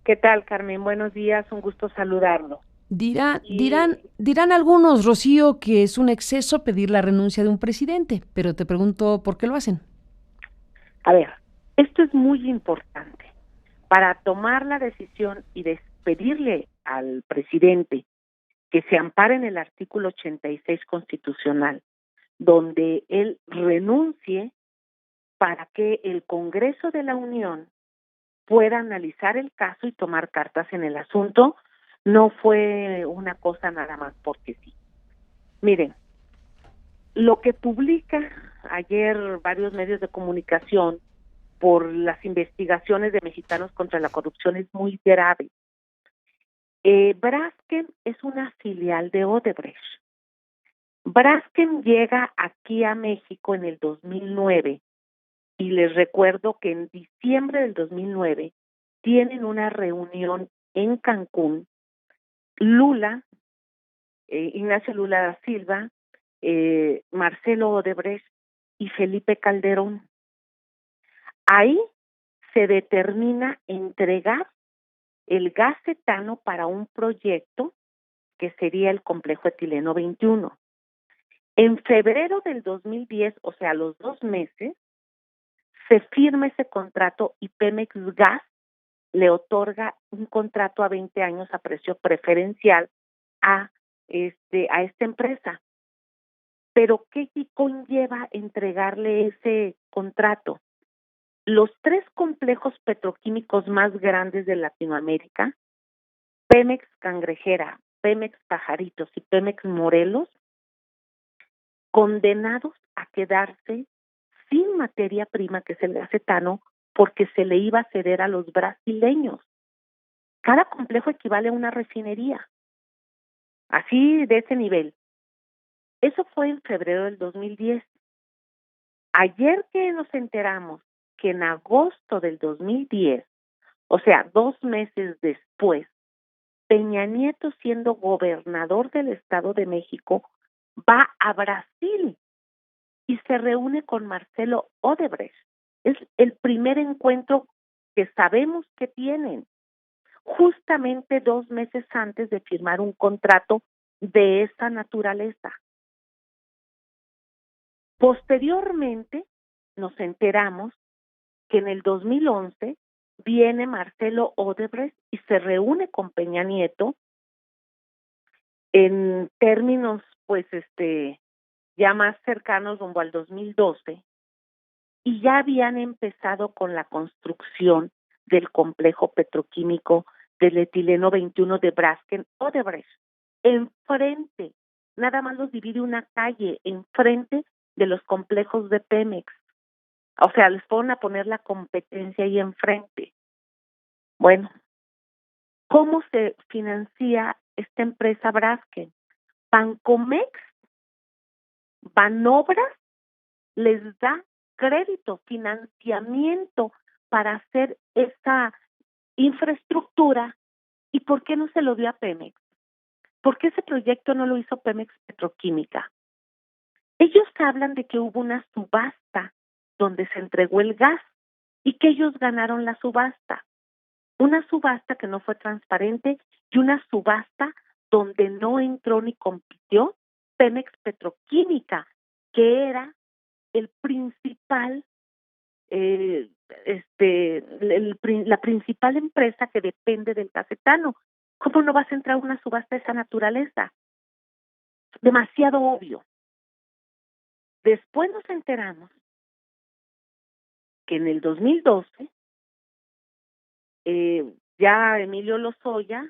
¿Qué tal, Carmen? Buenos días, un gusto saludarlo. Dirán, Y, dirán, dirán algunos, Rocío, que es un exceso pedir la renuncia de un presidente, pero te pregunto por qué lo hacen. a ver, esto es muy importante. Para tomar la decisión y despedirle al presidente que se ampara en el artículo 86 constitucional, donde él renuncie para que el Congreso de la Unión pueda analizar el caso y tomar cartas en el asunto, no fue una cosa nada más porque sí. Miren, lo que publica ayer varios medios de comunicación por las investigaciones de Mexicanos contra la Corrupción es muy grave. Braskem es una filial de Odebrecht. Braskem llega aquí a México en el 2009 y les recuerdo que en diciembre del 2009 tienen una reunión en Cancún. Lula, Ignacio Lula da Silva, Marcelo Odebrecht y Felipe Calderón. Ahí se determina entregar el gas etano para un proyecto que sería el complejo etileno 21. En febrero del 2010, o sea, a los 2 meses, se firma ese contrato y Pemex Gas le otorga un contrato a 20 años a precio preferencial a, a esta empresa. Pero ¿qué conlleva entregarle ese contrato? Los tres complejos petroquímicos más grandes de Latinoamérica, Pemex Cangrejera, Pemex Pajaritos y Pemex Morelos, condenados a quedarse sin materia prima, que es el acetano, porque se le iba a ceder a los brasileños. Cada complejo equivale a una refinería, así de ese nivel. Eso fue en febrero del 2010. Ayer que nos enteramos que en agosto del 2010, o sea, 2 meses después, Peña Nieto, siendo gobernador del Estado de México, va a Brasil y se reúne con Marcelo Odebrecht. Es el primer encuentro que sabemos que tienen, justamente 2 meses antes de firmar un contrato de esa naturaleza. Posteriormente, nos enteramos que en el 2011 viene Marcelo Odebrecht y se reúne con Peña Nieto en términos, pues, ya más cercanos rumbo al 2012, y ya habían empezado con la construcción del complejo petroquímico del etileno 21 de Braskem Odebrecht. Enfrente, nada más los divide una calle, enfrente de los complejos de Pemex. O sea, les fueron a poner la competencia ahí enfrente. Bueno, ¿cómo se financia esta empresa Braskem? Bancomex, Banobras, les da crédito, financiamiento para hacer esa infraestructura. ¿Y por qué no se lo dio a Pemex? ¿Por qué ese proyecto no lo hizo Pemex Petroquímica? Ellos hablan de que hubo una subasta donde se entregó el gas y que ellos ganaron la subasta. Una subasta que no fue transparente y una subasta donde no entró ni compitió Pemex Petroquímica, que era el principal, eh, la principal empresa que depende del cafetano. ¿Cómo no vas a entrar a una subasta de esa naturaleza? Demasiado obvio. Después nos enteramos que en el 2012, ya Emilio Lozoya,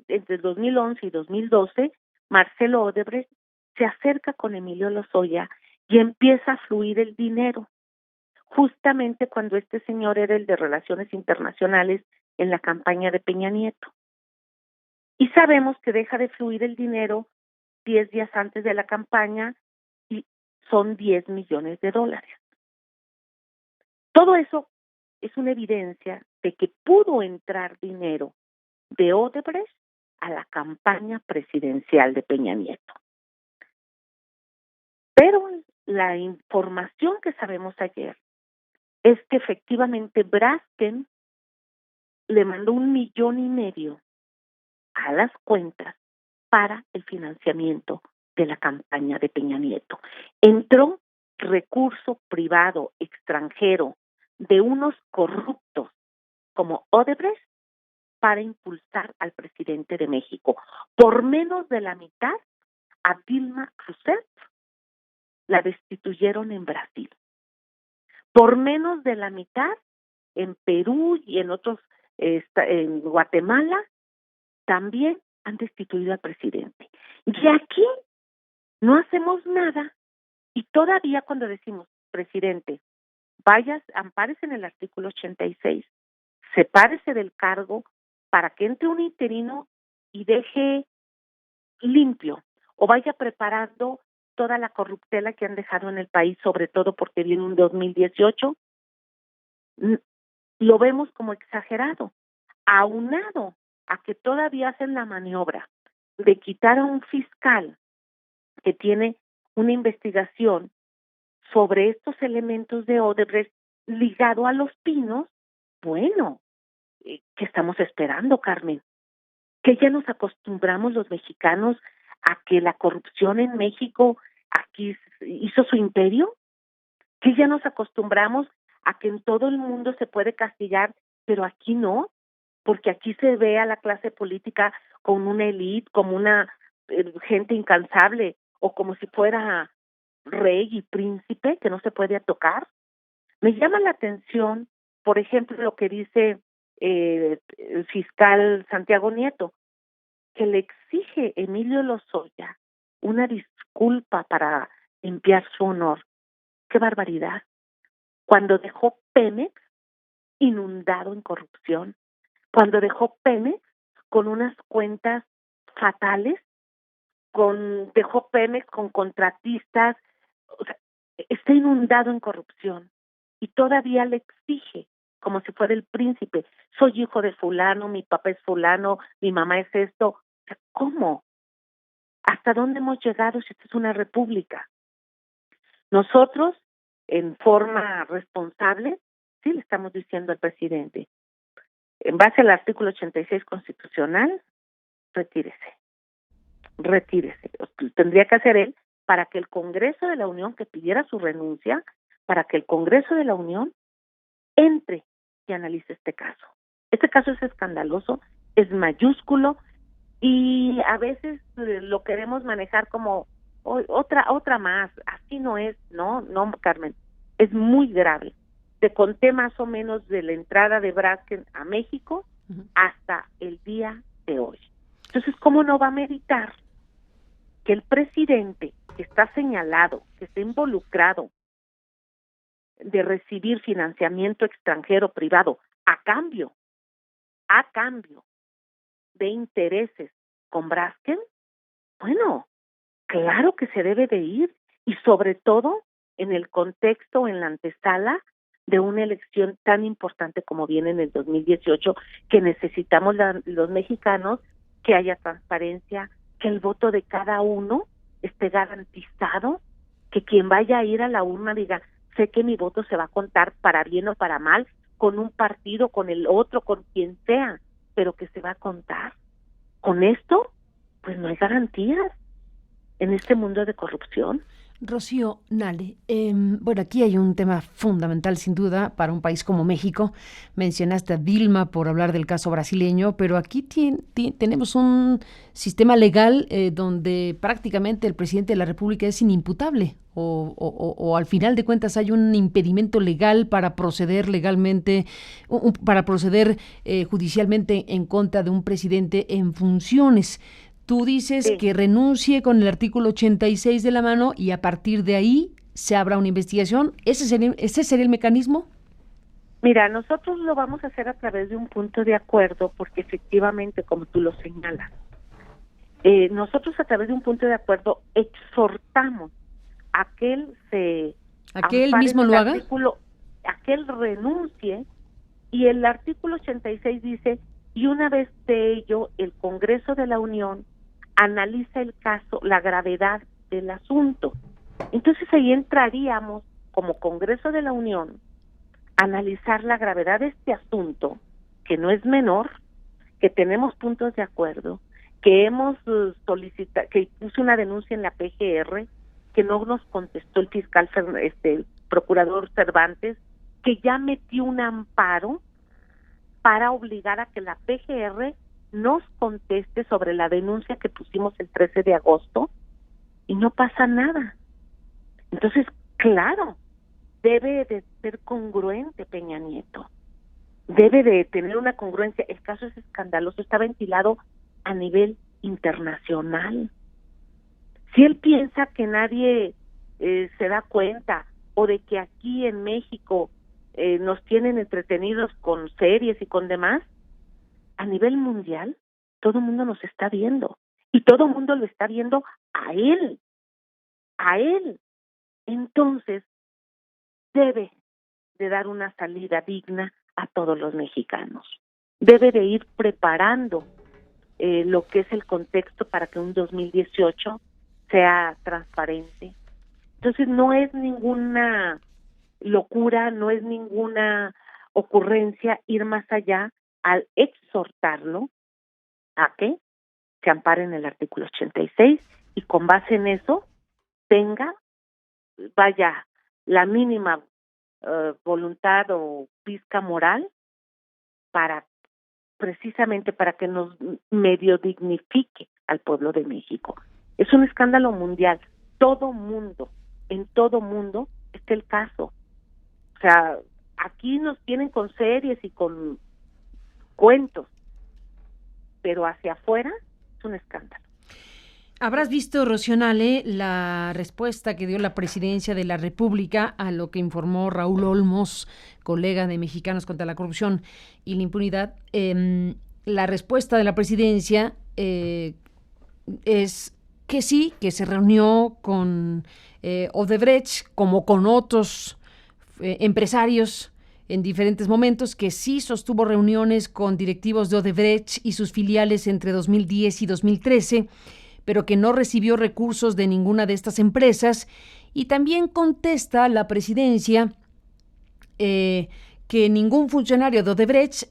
entre el 2011 y 2012, Marcelo Odebrecht se acerca con Emilio Lozoya y empieza a fluir el dinero, justamente cuando este señor era el de Relaciones Internacionales en la campaña de Peña Nieto. Y sabemos que deja de fluir el dinero 10 días antes de la campaña y son 10 millones de dólares. Todo eso es una evidencia de que pudo entrar dinero de Odebrecht a la campaña presidencial de Peña Nieto. Pero la información que sabemos ayer es que efectivamente Braskem le mandó 1,500,000 a las cuentas para el financiamiento de la campaña de Peña Nieto. Entró recurso privado extranjero de unos corruptos como Odebrecht para impulsar al presidente de México. Por menos de la mitad, a Dilma Rousseff la destituyeron en Brasil. Por menos de la mitad, en Perú y en otros, en Guatemala, también han destituido al presidente. Y aquí no hacemos nada. Y todavía cuando decimos, presidente, vaya, ampárese en el artículo 86, sepárese del cargo para que entre un interino y deje limpio, o vaya preparando toda la corruptela que han dejado en el país, sobre todo porque viene un 2018, lo vemos como exagerado, aunado a que todavía hacen la maniobra de quitar a un fiscal que tiene una investigación sobre estos elementos de Odebrecht ligado a Los Pinos. Bueno, ¿qué estamos esperando, Carmen? Que ya nos acostumbramos los mexicanos a que la corrupción en México aquí hizo su imperio, que ya nos acostumbramos a que en todo el mundo se puede castigar, pero aquí no, porque aquí se ve a la clase política como una élite, como una gente incansable, o como si fuera rey y príncipe que no se puede tocar. Me llama la atención, por ejemplo, lo que dice el fiscal Santiago Nieto, que le exige Emilio Lozoya una disculpa para limpiar su honor. ¡Qué barbaridad! Cuando dejó Pemex inundado en corrupción, cuando dejó Pemex con unas cuentas fatales, dejó Pemex con contratistas, o sea, está inundado en corrupción y todavía le exige como si fuera el príncipe, soy hijo de fulano, mi papá es fulano, mi mamá es esto. O sea, ¿cómo? ¿Hasta dónde hemos llegado si esta es una república? Nosotros, en forma responsable, sí le estamos diciendo al presidente, en base al artículo 86 constitucional, retírese. Tendría que hacer él para que el Congreso de la Unión, que pidiera su renuncia, para que el Congreso de la Unión entre y analice este caso. Este caso es escandaloso, es mayúsculo y a veces lo queremos manejar como otra más. Así no es, no, Carmen, es muy grave. Te conté más o menos de la entrada de Braskem a México hasta el día de hoy. Entonces, ¿cómo no va a meditar que el presidente que está señalado, que está involucrado de recibir financiamiento extranjero privado a cambio de intereses con Braskem? Bueno, claro que se debe de ir, y sobre todo en el contexto, en la antesala de una elección tan importante como viene en el 2018, que necesitamos los mexicanos que haya transparencia, que el voto de cada uno esté garantizado, que quien vaya a ir a la urna diga, sé que mi voto se va a contar para bien o para mal, con un partido, con el otro, con quien sea, pero que se va a contar. Con esto, pues no hay garantías en este mundo de corrupción. Rocío Nale, bueno, aquí hay un tema fundamental sin duda para un país como México. Mencionaste a Dilma por hablar del caso brasileño, pero aquí tenemos un sistema legal donde prácticamente el presidente de la República es inimputable o al final de cuentas hay un impedimento legal para proceder legalmente, para proceder judicialmente en contra de un presidente en funciones. Tú dices que renuncie con el artículo 86 de la mano y a partir de ahí se abra una investigación. ¿Ese sería el mecanismo? Mira, nosotros lo vamos a hacer a través de un punto de acuerdo porque efectivamente, como tú lo señalas, nosotros a través de un punto de acuerdo exhortamos a que él mismo lo haga, a que él renuncie, y el artículo 86 dice, y una vez de ello, el Congreso de la Unión analiza el caso, la gravedad del asunto. Entonces ahí entraríamos como Congreso de la Unión a analizar la gravedad de este asunto que no es menor, que tenemos puntos de acuerdo, que hemos solicitado, que puse una denuncia en la PGR, que no nos contestó el fiscal, el procurador Cervantes, que ya metió un amparo para obligar a que la PGR nos conteste sobre la denuncia que pusimos el 13 de agosto y no pasa nada. Entonces, claro, debe de ser congruente Peña Nieto, debe de tener una congruencia. El caso es escandaloso, está ventilado a nivel internacional. Si él piensa que nadie se da cuenta, o de que aquí en México nos tienen entretenidos con series y con demás, a nivel mundial todo el mundo nos está viendo, y todo el mundo lo está viendo a él. Entonces debe de dar una salida digna a todos los mexicanos, debe de ir preparando lo que es el contexto para que un 2018 sea transparente. Entonces no es ninguna locura, no es ninguna ocurrencia ir más allá al exhortarlo a que se ampare en el artículo 86 y con base en eso tenga, vaya, la mínima voluntad o pizca moral para, precisamente para que nos medio dignifique al pueblo de México. Es un escándalo mundial, en todo mundo está el caso. O sea, aquí nos tienen con series y con cuentos, pero hacia afuera es un escándalo. Habrás visto, Rocío Nale, la respuesta que dio la Presidencia de la República a lo que informó Raúl Olmos, colega de Mexicanos contra la Corrupción y la Impunidad. La respuesta de la Presidencia es que sí, que se reunió con Odebrecht, como con otros empresarios en diferentes momentos, que sí sostuvo reuniones con directivos de Odebrecht y sus filiales entre 2010 y 2013, pero que no recibió recursos de ninguna de estas empresas. Y también contesta la Presidencia que ningún funcionario de Odebrecht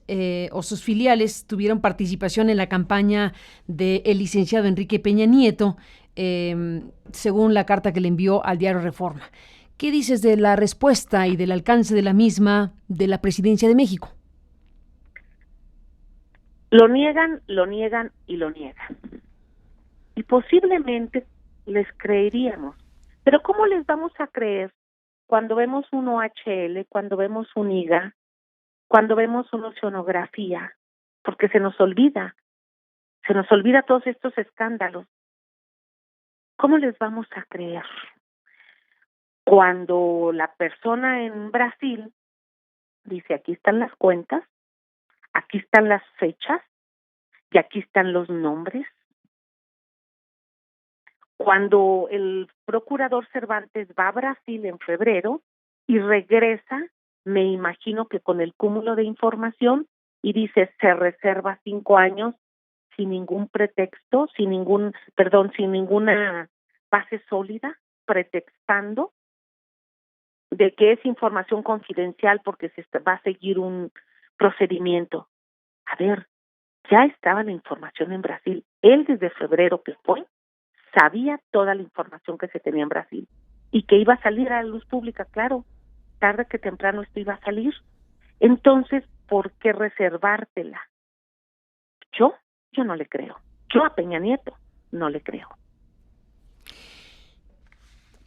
o sus filiales tuvieron participación en la campaña del licenciado Enrique Peña Nieto, según la carta que le envió al diario Reforma. ¿Qué dices de la respuesta y del alcance de la misma de la Presidencia de México? Lo niegan y lo niegan. Y posiblemente les creeríamos. Pero ¿cómo les vamos a creer cuando vemos un OHL, cuando vemos un IGA, cuando vemos una oceanografía? Porque se nos olvida todos estos escándalos. ¿Cómo les vamos a creer cuando la persona en Brasil dice, aquí están las cuentas, aquí están las fechas y aquí están los nombres? Cuando el procurador Cervantes va a Brasil en febrero y regresa, me imagino que con el cúmulo de información, y dice, se reserva 5 años sin ningún pretexto, sin ninguna base sólida, pretextando de que es información confidencial porque se va a seguir un procedimiento. A ver, ya estaba la información en Brasil. Él desde febrero que fue, sabía toda la información que se tenía en Brasil y que iba a salir a la luz pública, claro, tarde que temprano esto iba a salir. Entonces, ¿por qué reservártela? Yo no le creo. Yo a Peña Nieto no le creo.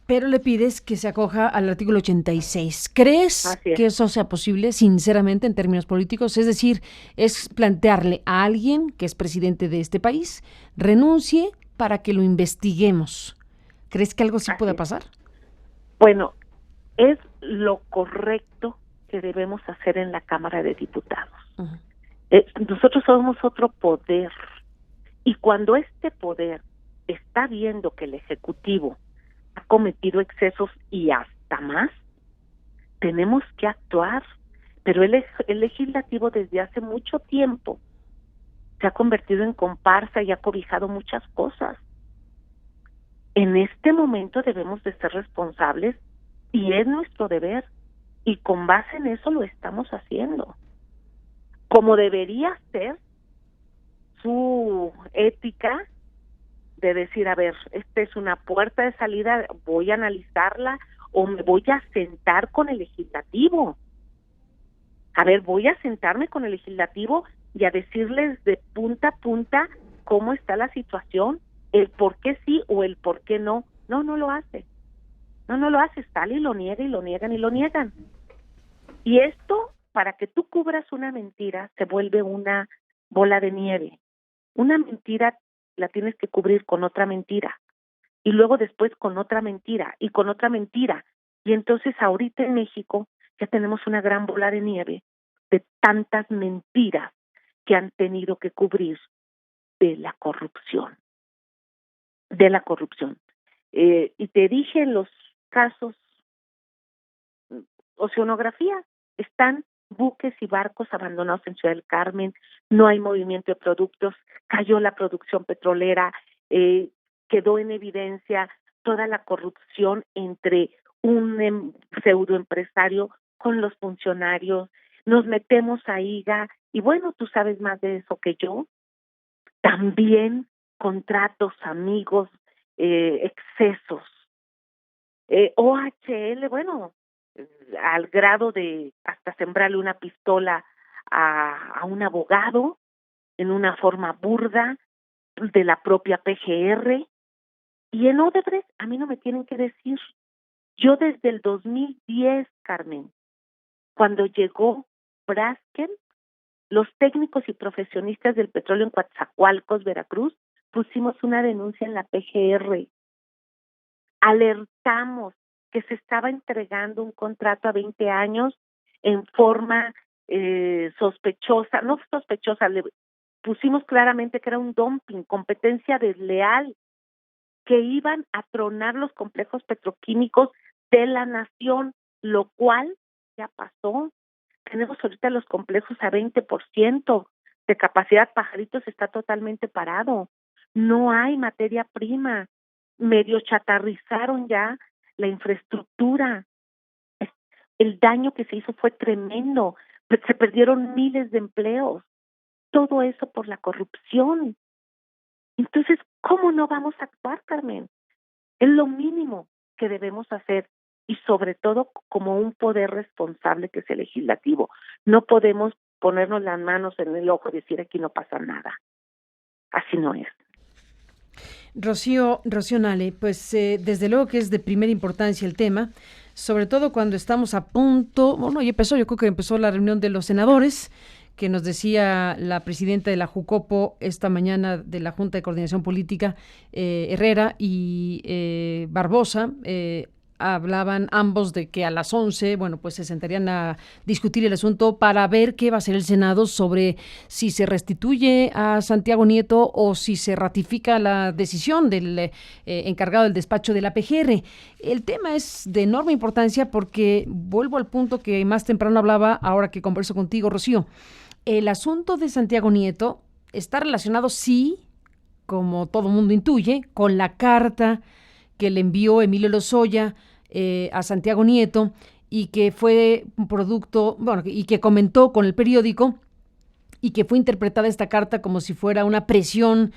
Pero le pides que se acoja al artículo 86. ¿Crees que eso sea posible, sinceramente, en términos políticos? Es decir, es plantearle a alguien que es presidente de este país, renuncie para que lo investiguemos. ¿Crees que algo sí pueda pasar? Bueno, es lo correcto que debemos hacer en la Cámara de Diputados. Uh-huh. Nosotros somos otro poder, y cuando este poder está viendo que el Ejecutivo ha cometido excesos y hasta más, tenemos que actuar. Pero el Legislativo desde hace mucho tiempo se ha convertido en comparsa y ha cobijado muchas cosas. En este momento debemos de ser responsables y es nuestro deber, y con base en eso lo estamos haciendo. como debería ser su ética de decir, a ver, esta es una puerta de salida, voy a analizarla o me voy a sentar con el legislativo. A ver, voy a sentarme con el legislativo y a decirles de punta a punta cómo está la situación, el por qué sí o el por qué no. No, no lo hace. No lo hace, sale y lo niega y lo niegan y lo niegan. Y esto, para que tú cubras una mentira, se vuelve una bola de nieve. Una mentira la tienes que cubrir con otra mentira y luego después con otra mentira y con otra mentira. Y entonces ahorita en México ya tenemos una gran bola de nieve de tantas mentiras que han tenido que cubrir de la corrupción, de la corrupción. Y te dije en los casos, oceanografía, están buques y barcos abandonados en Ciudad del Carmen, no hay movimiento de productos, cayó la producción petrolera, quedó en evidencia toda la corrupción entre un pseudoempresario con los funcionarios, nos metemos a IGA, y bueno, tú sabes más de eso que yo, también contratos, amigos, excesos. OHL, bueno, al grado de hasta sembrarle una pistola a un abogado en una forma burda de la propia PGR. Y en Odebrecht, a mí no me tienen que decir, yo desde el 2010, Carmen, cuando llegó Braskem, los técnicos y profesionistas del petróleo en Coatzacoalcos, Veracruz, pusimos una denuncia en la PGR. Alertamos que se estaba entregando un contrato a 20 años en forma sospechosa, no sospechosa, le pusimos claramente que era un dumping, competencia desleal, que iban a tronar los complejos petroquímicos de la nación, lo cual ya pasó. Tenemos ahorita los complejos a 20% de capacidad, Pajaritos está totalmente parado, no hay materia prima, medio chatarrizaron ya la infraestructura. El daño que se hizo fue tremendo, se perdieron miles de empleos, todo eso por la corrupción. Entonces, ¿cómo no vamos a actuar, Carmen? Es lo mínimo que debemos hacer y sobre todo como un poder responsable que es el legislativo. No podemos ponernos las manos en el ojo y decir aquí no pasa nada. Así no es. Rocío Nale, pues desde luego que es de primera importancia el tema, sobre todo cuando estamos a punto, bueno, yo creo que empezó la reunión de los senadores, que nos decía la presidenta de la Jucopo esta mañana de la Junta de Coordinación Política, Herrera y Barbosa, hablaban ambos de que a las 11, bueno, pues se sentarían a discutir el asunto para ver qué va a hacer el Senado sobre si se restituye a Santiago Nieto o si se ratifica la decisión del encargado del despacho de la PGR. El tema es de enorme importancia porque vuelvo al punto que más temprano hablaba, ahora que converso contigo, Rocío. El asunto de Santiago Nieto está relacionado, sí, como todo mundo intuye, con la carta que le envió Emilio Lozoya a Santiago Nieto y que fue un producto, bueno, y que comentó con el periódico y que fue interpretada esta carta como si fuera una presión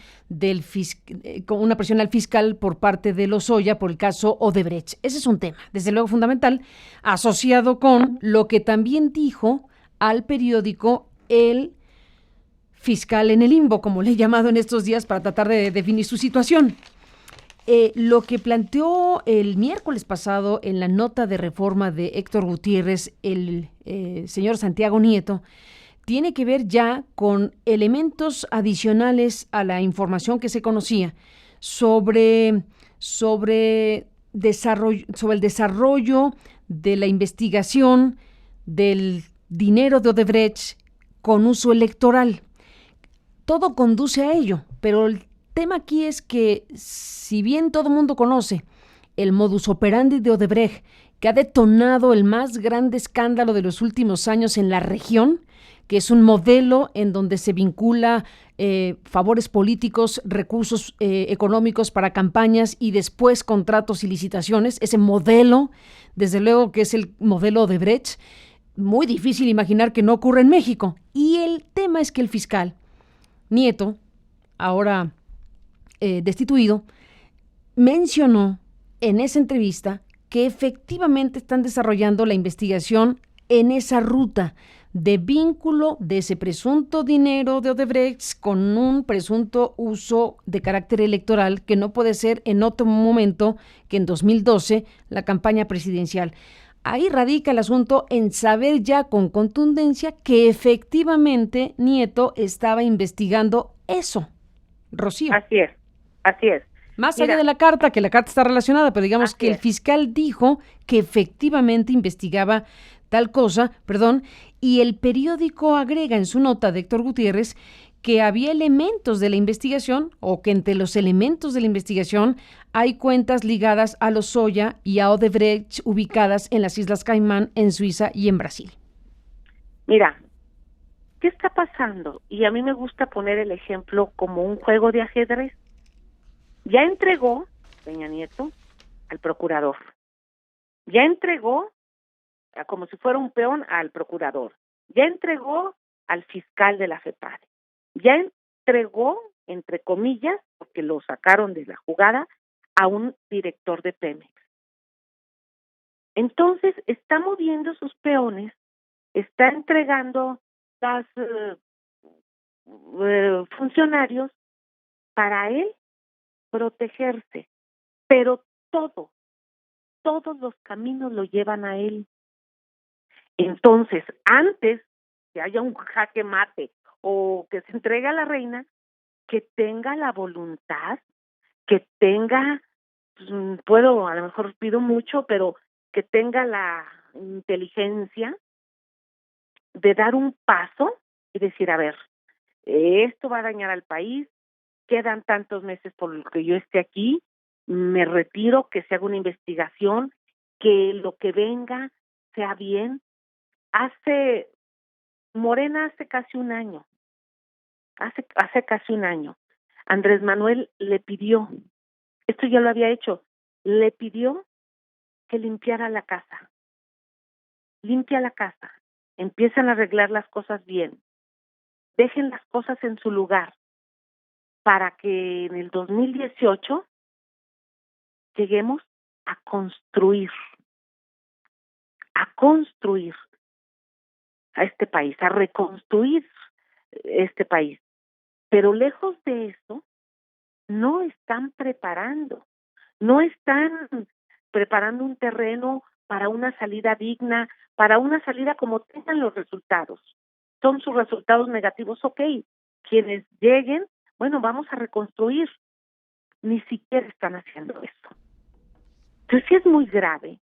una presión al fiscal por parte de Lozoya por el caso Odebrecht. Ese es un tema, desde luego fundamental, asociado con lo que también dijo al periódico el fiscal en el limbo, como le he llamado en estos días para tratar de definir su situación. Lo que planteó el miércoles pasado en la nota de reforma de Héctor Gutiérrez, el señor Santiago Nieto, tiene que ver ya con elementos adicionales a la información que se conocía sobre el desarrollo de la investigación del dinero de Odebrecht con uso electoral. Todo conduce a ello, pero el tema aquí es que, si bien todo el mundo conoce el modus operandi de Odebrecht, que ha detonado el más grande escándalo de los últimos años en la región, que es un modelo en donde se vincula favores políticos, recursos económicos para campañas y después contratos y licitaciones, ese modelo, desde luego que es el modelo Odebrecht, muy difícil imaginar que no ocurra en México. Y el tema es que el fiscal Nieto, ahora destituido, mencionó en esa entrevista que efectivamente están desarrollando la investigación en esa ruta de vínculo de ese presunto dinero de Odebrecht con un presunto uso de carácter electoral que no puede ser en otro momento que en 2012, la campaña presidencial. Ahí radica el asunto en saber ya con contundencia que efectivamente Nieto estaba investigando eso. Rocío. Así es, así es. Más allá de Mira, la carta, que la carta está relacionada, pero digamos así que el es. fiscal dijo que efectivamente investigaba tal cosa, perdón, y el periódico agrega en su nota de Héctor Gutiérrez que había elementos de la investigación o que entre los elementos de la investigación hay cuentas ligadas a Lozoya y a Odebrecht ubicadas en las Islas Caimán, en Suiza y en Brasil. Mira, ¿qué está pasando? Y a mí me gusta poner el ejemplo como un juego de ajedrez. Ya entregó Peña Nieto al procurador. Ya entregó, como si fuera un peón, al procurador. Ya entregó al fiscal de la FEPADE. Ya entregó, entre comillas, porque lo sacaron de la jugada, a un director de Pemex. Entonces, está moviendo sus peones, está entregando los funcionarios para él protegerse, pero todos los caminos lo llevan a él. Entonces, antes que haya un jaque mate o que se entregue a la reina, que tenga la voluntad, que tenga, puedo, a lo mejor pido mucho, pero que tenga la inteligencia de dar un paso y decir, a ver, esto va a dañar al país, quedan tantos meses por lo que yo esté aquí, me retiro, que se haga una investigación, que lo que venga sea bien. Morena hace casi un año, hace casi un año, Andrés Manuel le pidió, esto ya lo había hecho, le pidió que limpiara la casa, limpia la casa, empiezan a arreglar las cosas bien, dejen las cosas en su lugar, para que en el 2018 lleguemos a construir a este país, a reconstruir este país. Pero lejos de eso, no están preparando un terreno para una salida digna, para una salida como tengan los resultados. Son sus resultados negativos, ok, quienes lleguen, bueno, vamos a reconstruir. Ni siquiera están haciendo eso. Entonces sí es muy grave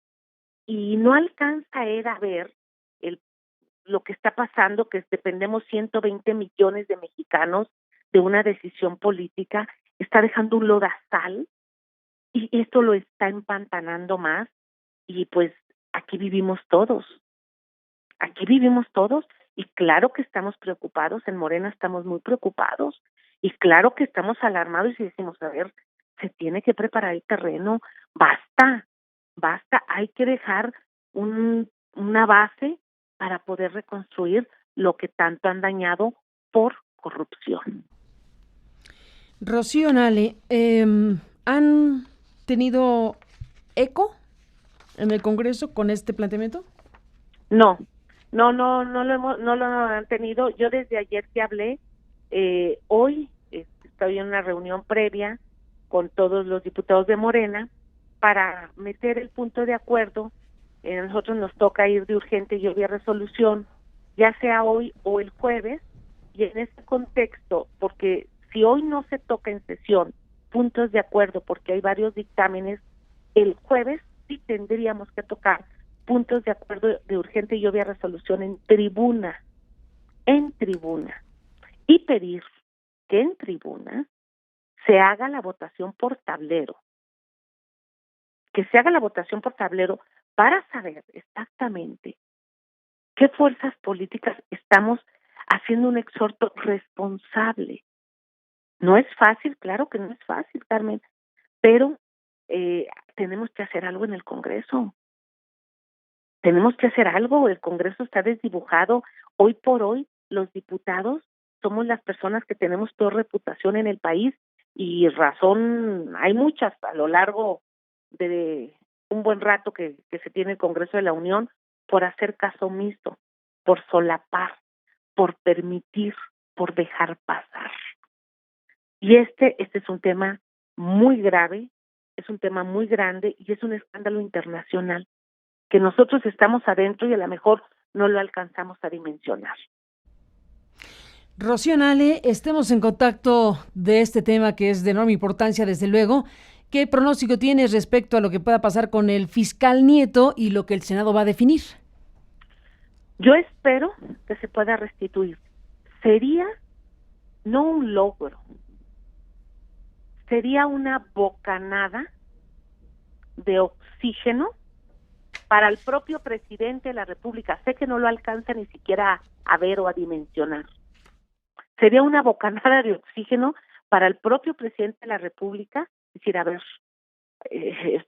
y no alcanza él a ver lo que está pasando, que dependemos 120 millones de mexicanos de una decisión política, está dejando un lodazal y esto lo está empantanando más y pues aquí vivimos todos y claro que estamos preocupados, en Morena estamos muy preocupados y claro que estamos alarmados y decimos, a ver, se tiene que preparar el terreno, basta, hay que dejar una base para poder reconstruir lo que tanto han dañado por corrupción. Rocío Nale, ¿han tenido eco en el Congreso con este planteamiento? No, no lo han tenido. Yo desde ayer que hablé, hoy estoy en una reunión previa con todos los diputados de Morena para meter el punto de acuerdo. A nosotros nos toca ir de urgente y obvia resolución, ya sea hoy o el jueves, y en este contexto, porque si hoy no se toca en sesión puntos de acuerdo, porque hay varios dictámenes, el jueves sí tendríamos que tocar puntos de acuerdo de urgente y obvia resolución en tribuna, y pedir que en tribuna se haga la votación por tablero, para saber exactamente qué fuerzas políticas estamos haciendo un exhorto responsable. No es fácil, claro que no es fácil, Carmen, pero tenemos que hacer algo en el Congreso. tenemos que hacer algo, el Congreso está desdibujado. Hoy por hoy, los diputados somos las personas que tenemos peor reputación en el país, y razón hay muchas a lo largo de un buen rato que se tiene el Congreso de la Unión, por hacer caso omiso, por solapar, por permitir, por dejar pasar. Y este es un tema muy grave, es un tema muy grande y es un escándalo internacional que nosotros estamos adentro y a lo mejor no lo alcanzamos a dimensionar. Rocío Nale, estemos en contacto de este tema que es de enorme importancia, desde luego. ¿Qué pronóstico tienes respecto a lo que pueda pasar con el fiscal Nieto y lo que el Senado va a definir? Yo espero que se pueda restituir. Sería no un logro, sería una bocanada de oxígeno para el propio presidente de la República. Sé que no lo alcanza ni siquiera a ver o a dimensionar. Sería una bocanada de oxígeno para el propio presidente de la República. Decir, a ver,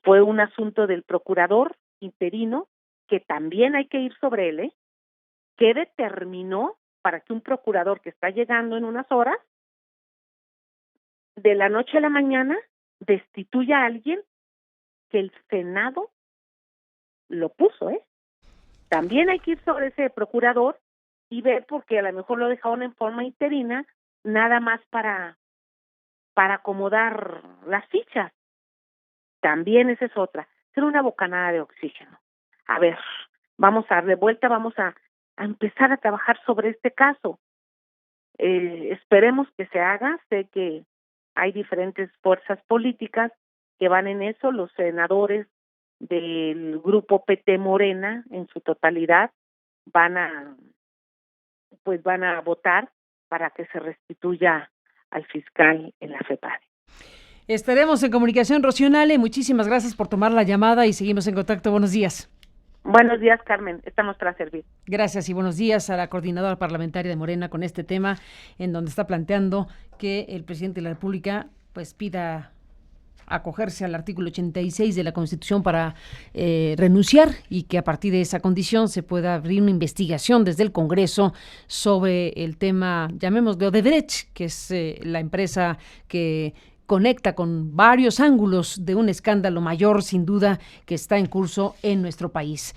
fue un asunto del procurador interino, que también hay que ir sobre él, que determinó para que un procurador que está llegando en unas horas, de la noche a la mañana, destituya a alguien que el Senado lo puso, También hay que ir sobre ese procurador y ver, porque a lo mejor lo dejaron en forma interina, nada más para acomodar las fichas. También esa es otra. Ser una bocanada de oxígeno. A ver, vamos a dar de vuelta, vamos a empezar a trabajar sobre este caso. Esperemos que se haga. Sé que hay diferentes fuerzas políticas que van en eso. Los senadores del grupo PT Morena, en su totalidad, van a votar para que se restituya al fiscal en la FEPADE. Estaremos en comunicación, Rocío Nale. Muchísimas gracias por tomar la llamada y seguimos en contacto. Buenos días. Buenos días, Carmen. Estamos para servir. Gracias y buenos días a la coordinadora parlamentaria de Morena con este tema, en donde está planteando que el presidente de la República pues pida acogerse al artículo 86 de la Constitución para renunciar, y que a partir de esa condición se pueda abrir una investigación desde el Congreso sobre el tema, llamémoslo Odebrecht, que es la empresa que conecta con varios ángulos de un escándalo mayor, sin duda, que está en curso en nuestro país.